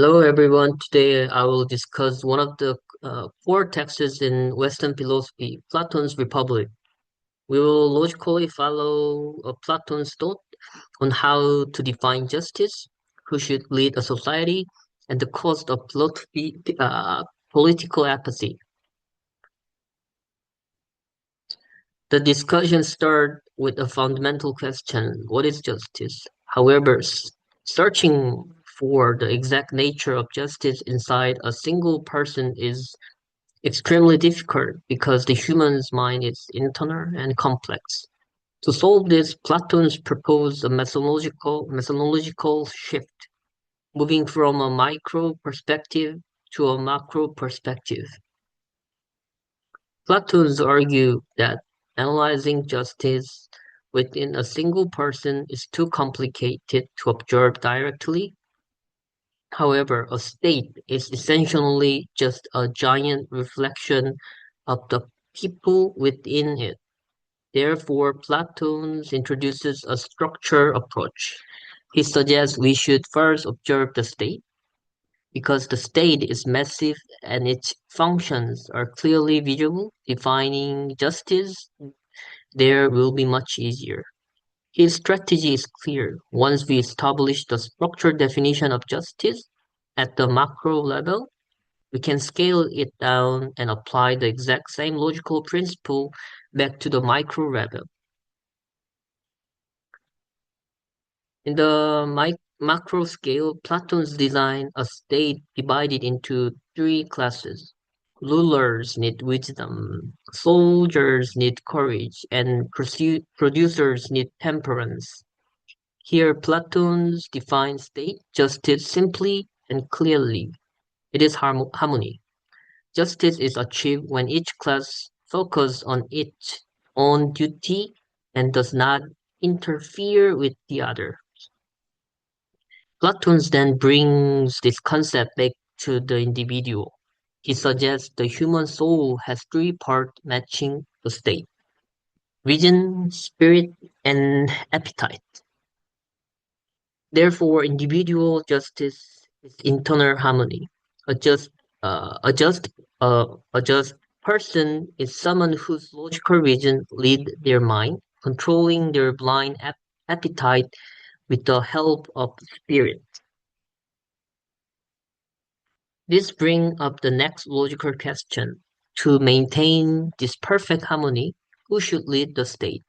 Hello everyone. Today I will discuss one of the core texts in Western philosophy, Platon's Republic. We will logically follow Platon's thought on how to define justice, who should lead a society, and the cost of political apathy. The discussion starts with a fundamental question: what is justice? However, searching for the exact nature of justice inside a single person is extremely difficult because the human's mind is internal and complex. To solve this, Platon's proposed a methodological shift, moving from a micro perspective to a macro perspective. Platon's argued that analyzing justice within a single person is too complicated to observe directly. However, a state is essentially just a giant reflection of the people within it. Therefore, Plato introduces a structured approach. He suggests we should first observe the state, because the state is massive and its functions are clearly visible. Defining justice there will be much easier. His strategy is clear. Once we establish the structured definition of justice at the macro level, we can scale it down and apply the exact same logical principle back to the micro level. In the macro scale, Platon's design a state divided into three classes. Rulers need wisdom, soldiers need courage, and producers need temperance. Here, Platon's defines state justice simply and clearly. It is harmony. Justice is achieved when each class focuses on its own duty and does not interfere with the other. Platon then brings this concept back to the individual. He suggests the human soul has three parts matching the state: reason, spirit, and appetite. Therefore, individual justice is internal harmony. A just, a just, a just person is someone whose logical reason lead their mind, controlling their blind appetite with the help of spirit. This brings up the next logical question. To maintain this perfect harmony, who should lead the state?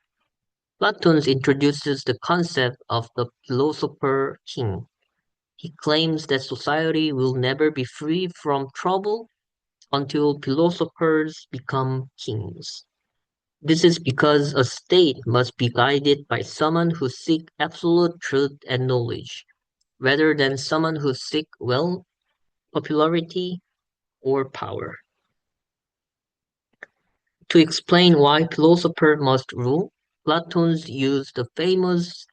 Plato introduces the concept of the philosopher king. He claims that society will never be free from trouble until philosophers become kings. This is because a state must be guided by someone who seeks absolute truth and knowledge, rather than someone who seeks wealth, popularity, or power. To explain why philosophers must rule, Plato used the famous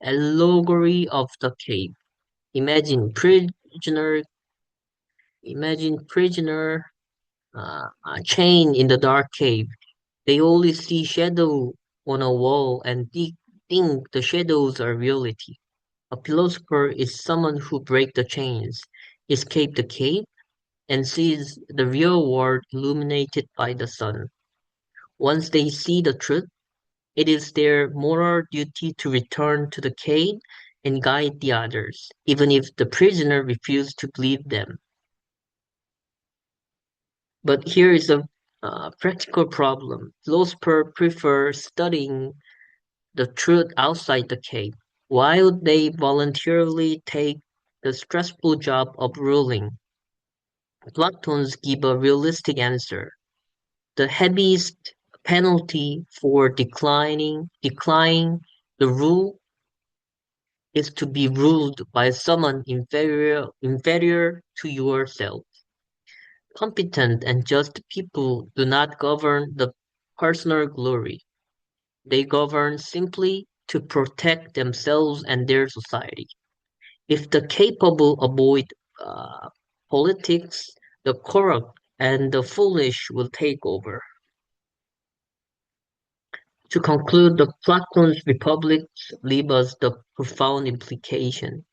allegory of the cave. Imagine prisoner, imagine prisoner chained in the dark cave. They only see shadow on a wall and think the shadows are reality. A philosopher is someone who breaks the chains, escape the cave, and sees the real world illuminated by the sun. Once they see the truth, it is their moral duty to return to the cave and guide the others, even if the prisoner refuses to believe them. But here is a practical problem. Philosophers prefer studying the truth outside the cave, while they voluntarily take the stressful job of ruling. Platons give a realistic answer. The heaviest penalty for declining the rule is to be ruled by someone inferior to yourself. Competent and just people do not govern the personal glory. They govern simply to protect themselves and their society. If the capable avoid uh, politics, the corrupt and the foolish will take over. To conclude, the Platon's republics leave us the profound implication.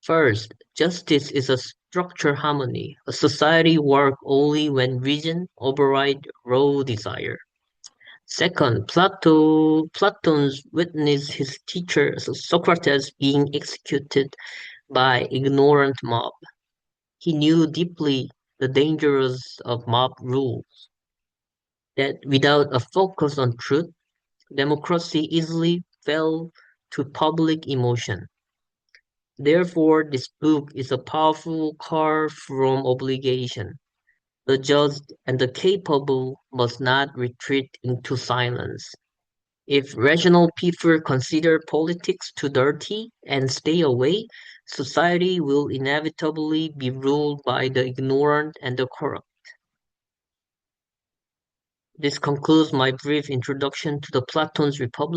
First, justice is a structural harmony. A society works only when reason overrides raw desire. Second, Platon's witnessed his teacher Socrates being executed by ignorant mob. He knew deeply the dangers of mob rule, that without a focus on truth, democracy easily fell to public emotion. Therefore, this book is a powerful call from obligation. The just and the capable must not retreat into silence. If rational people consider politics too dirty and stay away, society will inevitably be ruled by the ignorant and the corrupt. This concludes my brief introduction to the Platon's Republic.